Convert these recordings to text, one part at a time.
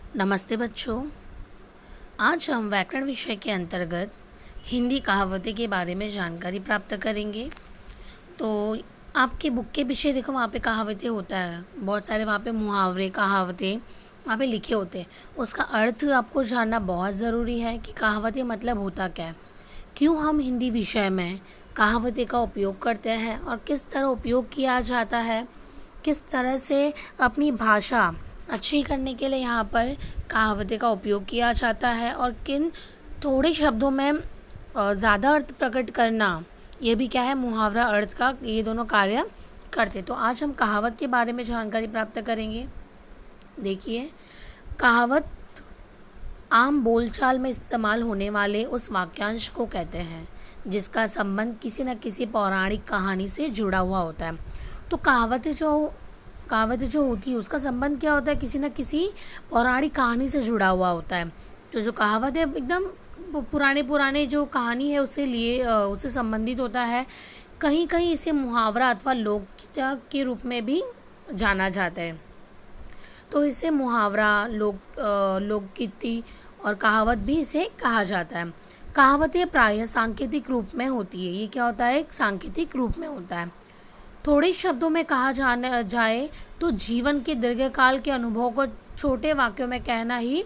नमस्ते बच्चों। आज हम व्याकरण विषय के अंतर्गत हिंदी कहावतें के बारे में जानकारी प्राप्त करेंगे। तो आपके बुक के पीछे देखो, वहाँ पे कहावतें होता है, बहुत सारे वहाँ पे मुहावरे कहावतें वहाँ पे लिखे होते हैं। उसका अर्थ आपको जानना बहुत ज़रूरी है कि कहावतें मतलब होता क्या है, क्यों हम हिंदी विषय में कहावतें का उपयोग करते हैं और किस तरह उपयोग किया जाता है, किस तरह से अपनी भाषा अच्छी करने के लिए यहाँ पर कहावतें का उपयोग किया जाता है और किन थोड़े शब्दों में ज़्यादा अर्थ प्रकट करना, ये भी क्या है, मुहावरा अर्थ का ये दोनों कार्य करते। तो आज हम कहावत के बारे में जानकारी प्राप्त करेंगे। देखिए, कहावत आम बोलचाल में इस्तेमाल होने वाले उस वाक्यांश को कहते हैं जिसका संबंध किसी न किसी पौराणिक कहानी से जुड़ा हुआ होता है। तो कहावत जो होती है उसका संबंध क्या होता है, किसी न किसी पौराणिक कहानी से जुड़ा हुआ होता है। तो जो कहावत है एकदम पुराने जो कहानी है उससे संबंधित होता है। कहीं कहीं इसे मुहावरा अथवा लोकगीत के रूप में भी जाना जाता है। तो इसे मुहावरा, लोकगीति और कहावत भी इसे कहा जाता है। कहावतें प्रायः सांकेतिक रूप में होती है। ये क्या होता है, एक सांकेतिक रूप में होता है। थोड़े शब्दों में कहा जाए तो जीवन के दीर्घकाल के अनुभव को छोटे वाक्यों में कहना ही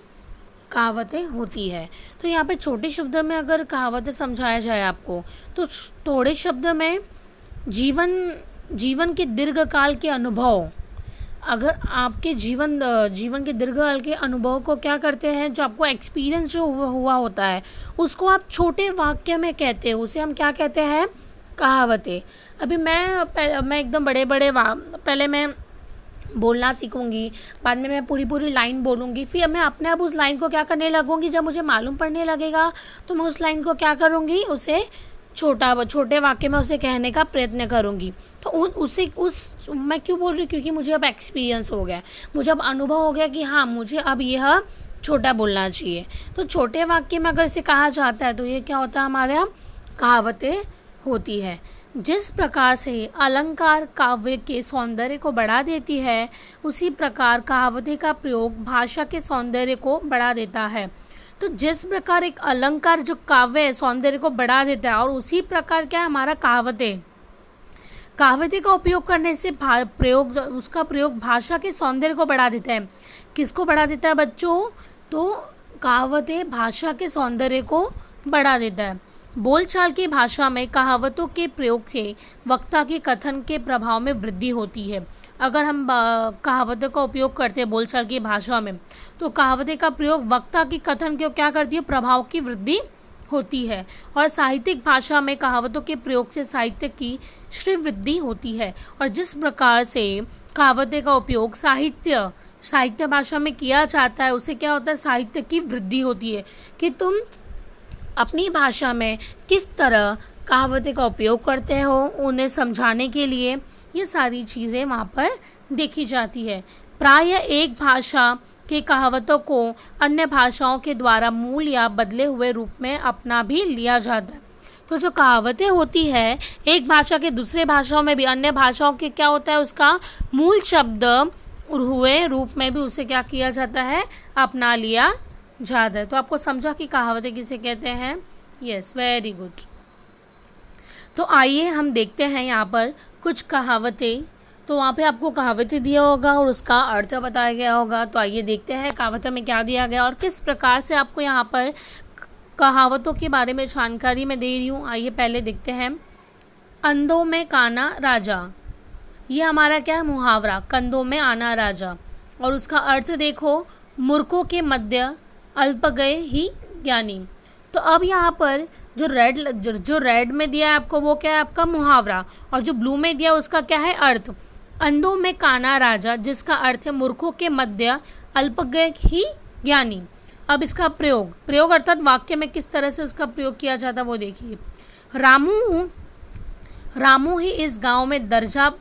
कहावतें होती है। तो यहाँ पे छोटे शब्द में अगर कहावतें समझाया जाए आपको, तो थोड़े शब्द में जीवन के दीर्घकाल के अनुभव, अगर आपके जीवन के दीर्घकाल के अनुभव को क्या करते हैं, जो आपको एक्सपीरियंस जो हुआ होता है उसको आप छोटे वाक्य में कहते हैं, उसे हम क्या कहते हैं, कहावतें। अभी मैं एकदम पहले मैं बोलना सीखूंगी, बाद में मैं पूरी लाइन बोलूँगी, फिर मैं अपने आप उस लाइन को क्या करने लगूंगी, जब मुझे मालूम पड़ने लगेगा तो मैं उस लाइन को क्या करूँगी, उसे छोटे वाक्य में उसे कहने का प्रयत्न करूँगी। तो मैं क्यों बोल रही हूँ, क्योंकि मुझे अब एक्सपीरियंस हो गया, मुझे अब अनुभव हो गया कि हाँ, मुझे अब यह छोटा बोलना चाहिए। तो छोटे वाक्य में अगर इसे कहा जाता है तो ये क्या होता है, हमारे यहाँ कहावतें होती है। जिस प्रकार से अलंकार काव्य के सौंदर्य को बढ़ा देती है, उसी प्रकार कहावतें का प्रयोग भाषा के सौंदर्य को बढ़ा देता है। तो जिस प्रकार एक अलंकार जो काव्य है सौंदर्य को बढ़ा देता है, और उसी प्रकार क्या है हमारा कहावतें का उपयोग करने से उसका प्रयोग भाषा के सौंदर्य को बढ़ा देता है। किसको बढ़ा देता है बच्चों, तो कहावतें भाषा के सौंदर्य को बढ़ा देता है। बोलचाल की भाषा में कहावतों के प्रयोग से वक्ता के कथन के प्रभाव में वृद्धि होती है। अगर हम कहावतों का उपयोग करते हैं बोलचाल की भाषा में, तो कहावतें का प्रयोग वक्ता की कथन के क्या करती है, प्रभाव की वृद्धि होती है। और साहित्यिक भाषा में कहावतों के प्रयोग से साहित्य की श्रीवृद्धि होती है। और जिस प्रकार से कहावतें का उपयोग साहित्य भाषा में किया जाता है, उसे क्या होता है, साहित्य की वृद्धि होती है कि तुम अपनी भाषा में किस तरह कहावतें का उपयोग करते हो, उन्हें समझाने के लिए ये सारी चीज़ें वहाँ पर देखी जाती है। प्रायः एक भाषा के कहावतों को अन्य भाषाओं के द्वारा मूल या बदले हुए रूप में अपना भी लिया जाता है। तो जो कहावतें होती है, एक भाषा के दूसरे भाषाओं में भी, अन्य भाषाओं के क्या होता है, उसका मूल शब्द हुए रूप में भी उसे क्या किया जाता है, अपना लिया जाता है। तो आपको समझा कि कहावतें किसे कहते हैं। Yes, very good. तो आइए हम देखते हैं यहाँ पर कुछ कहावतें। तो वहाँ पे आपको कहावतें दिया होगा और उसका अर्थ बताया गया होगा। तो आइए देखते हैं कहावतों में क्या दिया गया और किस प्रकार से आपको यहाँ पर कहावतों के बारे में जानकारी मैं दे रही हूँ। आइए पहले देखते हैं। अंधों में काना राजा, ये हमारा क्या है, मुहावरा, कंधों में आना राजा। और उसका अर्थ देखो, मूर्खों के मध्य अल्प गए ही ज्ञानी। तो अब यहाँ पर जो रेड में दिया है आपको, वो क्या है, आपका मुहावरा, और जो ब्लू में दिया उसका क्या है, अर्थ। अंधों में काना राजा, जिसका अर्थ है मूर्खों के मध्य अल्प गए ही ज्ञानी। अब इसका प्रयोग अर्थात वाक्य में किस तरह से उसका प्रयोग किया जाता है वो देखिए। रामू ही इस गांव में दर्जा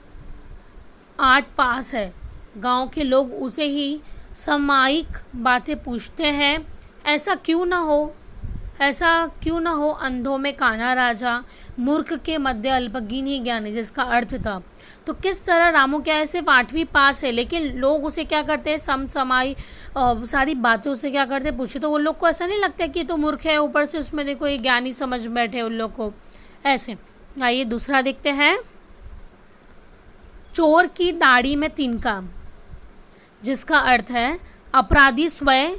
8 पास है। गांव के लोग उसे ही सामायिक बातें पूछते हैं। ऐसा क्यों ना हो, अंधों में काना राजा, मूर्ख के मध्य अल्पज्ञानी ही ज्ञानी, जिसका अर्थ था तो किस तरह रामू क्या है, सिर्फ 8वीं पास है, लेकिन लोग उसे क्या करते हैं, समसमाई सारी बातें उसे क्या करते हैं, पूछे तो वो लोग को ऐसा नहीं लगता कि ये तो मूर्ख है, ऊपर से उसमें देखो ये ज्ञानी समझ बैठे उन लोग को ऐसे। आइए दूसरा देखते हैं। चोर की दाढ़ी में तिनका, जिसका अर्थ है अपराधी स्वयं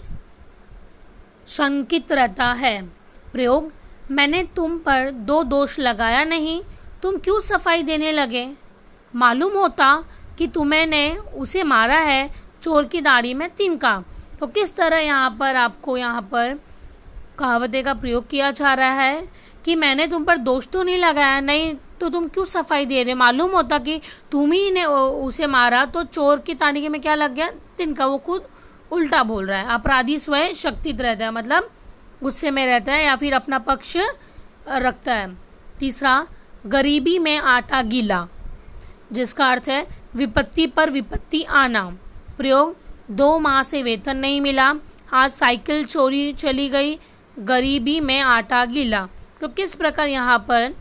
शंकित रहता है। प्रयोग, मैंने तुम पर 2 दोष लगाया नहीं, तुम क्यों सफाई देने लगे? मालूम होता कि तुमने उसे मारा है, चोर की दाढ़ी में तिनका। तो किस तरह यहाँ पर आपको यहाँ पर कहावते का प्रयोग किया जा रहा है कि मैंने तुम पर दोष तो नहीं लगाया, नहीं तो तुम क्यों सफाई दे रहे? मालूम होता कि तुम ही ने उसे मारा, तो चोर की दाढ़ी में क्या लग गया, तिनका। वो खुद उल्टा बोल रहा है। अपराधी स्वयं शक्तित रहता है, मतलब गुस्से में रहता है या फिर अपना पक्ष रखता है। तीसरा, गरीबी में आटा गीला, जिसका अर्थ है विपत्ति पर विपत्ति आना। प्रयोग, 2 माह से वेतन नहीं मिला, आज साइकिल चोरी चली गई, गरीबी में आटा गीला। तो किस प्रकार यहाँ पर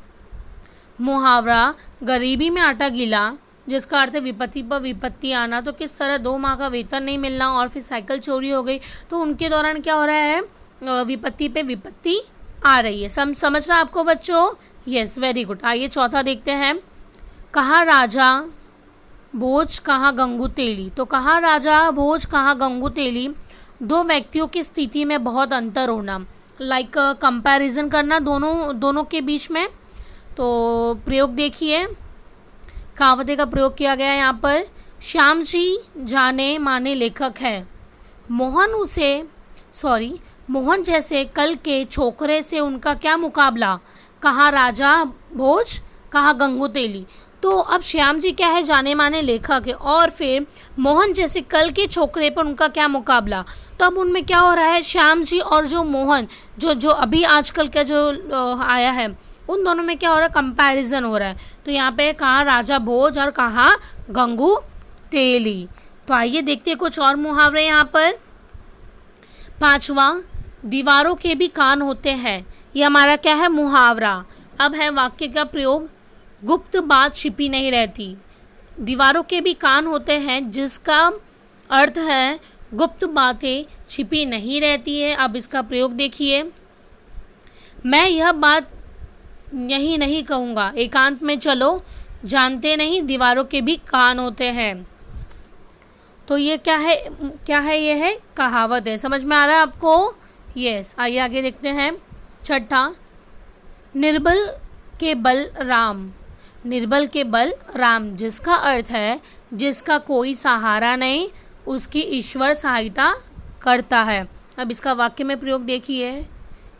मुहावरा गरीबी में आटा गीला, जिसका अर्थ है विपत्ति पर विपत्ति आना, तो किस तरह 2 माह का वेतन नहीं मिलना और फिर साइकिल चोरी हो गई, तो उनके दौरान क्या हो रहा है, विपत्ति पे विपत्ति आ रही है। समझ रहा आपको बच्चों? Yes, very good. आइए चौथा देखते हैं। कहाँ राजा भोज कहाँ गंगू तेली। तो कहाँ राजा भोज कहाँ गंगू तेली, 2 व्यक्तियों की स्थिति में बहुत अंतर होना, लाइक कंपैरिजन करना दोनों के बीच में। तो प्रयोग देखिए, कहावते का प्रयोग किया गया है यहाँ पर। श्याम जी जाने माने लेखक है, मोहन जैसे कल के छोकरे से उनका क्या मुकाबला, कहाँ राजा भोज कहाँ गंगू तेली। तो अब श्याम जी क्या है, जाने माने लेखक है, और फिर मोहन जैसे कल के छोकरे पर उनका क्या मुकाबला। तो अब उनमें क्या हो रहा है, श्याम जी और जो मोहन जो अभी आजकल का जो आया है, उन दोनों में क्या हो रहा है, कंपैरिजन हो रहा है। तो यहाँ पे कहाँ राजा भोज और कहाँ गंगू तेली। तो आइए देखते हैं कुछ और मुहावरे यहाँ पर। 5वां, दीवारों के भी कान होते हैं, ये हमारा क्या है, मुहावरा। अब है वाक्य का प्रयोग, गुप्त बात छिपी नहीं रहती। दीवारों के भी कान होते हैं, जिसका अर्थ है गुप्त बातें छिपी नहीं रहती है। अब इसका प्रयोग देखिए, मैं यह बात यही नहीं कहूँगा, एकांत में चलो, जानते नहीं दीवारों के भी कान होते हैं। तो ये क्या है, ये है कहावत है। समझ में आ रहा है आपको? यस। आइए आगे देखते हैं। 6ठा, निर्बल के बल राम, निर्बल के बल राम, जिसका अर्थ है जिसका कोई सहारा नहीं, उसकी ईश्वर सहायता करता है। अब इसका वाक्य में प्रयोग देखिए,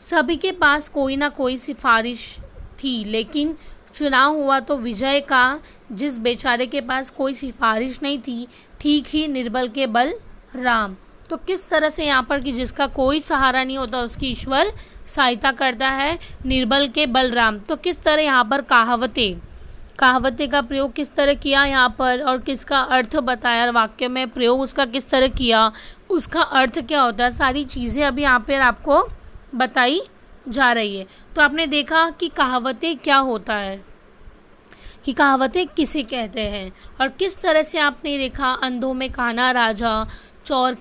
सभी के पास कोई ना कोई सिफारिश थी, लेकिन चुनाव हुआ तो विजय का। जिस बेचारे के पास कोई सिफारिश नहीं थी, ठीक ही निर्बल के बल राम। तो किस तरह से यहाँ पर कि जिसका कोई सहारा नहीं होता उसकी ईश्वर सहायता करता है, निर्बल के बल राम। तो किस तरह यहाँ पर कहावते का प्रयोग किस तरह किया यहाँ पर, और किसका अर्थ बताया, वाक्य में प्रयोग उसका किस तरह किया, उसका अर्थ क्या होता है, सारी चीज़ें अभी यहाँ पर आपको बताई जा रही है। तो आपने देखा कि कहावतें क्या होता है, कि कहावतें किसे कहते हैं, और किस तरह से आपने देखा अंधों में काना राजा, चोर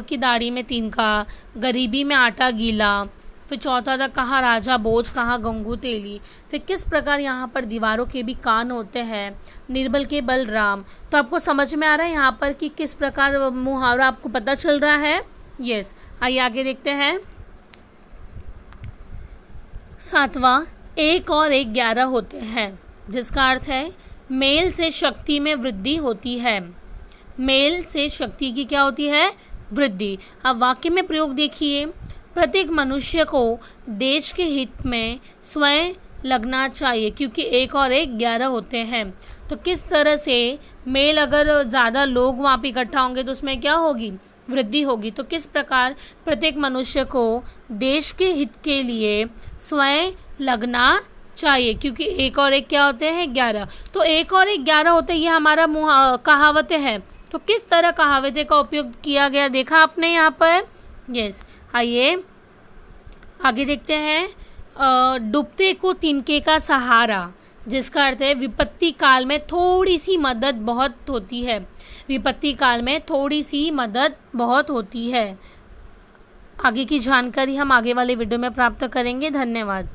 की दाढ़ी में तिनका, गरीबी में आटा गीला, फिर चौथा था कहाँ राजा बोझ कहाँ गंगू तेली, फिर किस प्रकार यहाँ पर दीवारों के भी कान होते हैं, निर्बल के बल राम। तो आपको समझ में आ रहा है यहाँ पर कि किस प्रकार मुहावरा आपको पता चल रहा है? यस। आइए आगे देखते हैं। 7वां, 1 और 1 11 होते हैं, जिसका अर्थ है मेल से शक्ति में वृद्धि होती है। मेल से शक्ति की क्या होती है? वृद्धि। अब वाक्य में प्रयोग देखिए, प्रत्येक मनुष्य को देश के हित में स्वयं लगना चाहिए, क्योंकि 1 और 1 11 होते हैं। तो किस तरह से मेल, अगर ज़्यादा लोग वहाँ पे इकट्ठा होंगे तो उसमें क्या होगी? वृद्धि होगी। तो किस प्रकार प्रत्येक मनुष्य को देश के हित के लिए स्वयं लगना चाहिए, क्योंकि 1 और 1 क्या होते हैं? 11। तो 1 और 1 11 होते हैं, ये हमारा कहावतें हैं। तो किस तरह कहावतें का उपयोग किया गया देखा आपने यहाँ पर? यस। आइए आगे देखते हैं। डूबते को तिनके का सहारा, जिसका अर्थ है विपत्ति काल में थोड़ी सी मदद बहुत होती है। विपत्ति काल में थोड़ी सी मदद बहुत होती है। आगे की जानकारी हम आगे वाले वीडियो में प्राप्त करेंगे। धन्यवाद।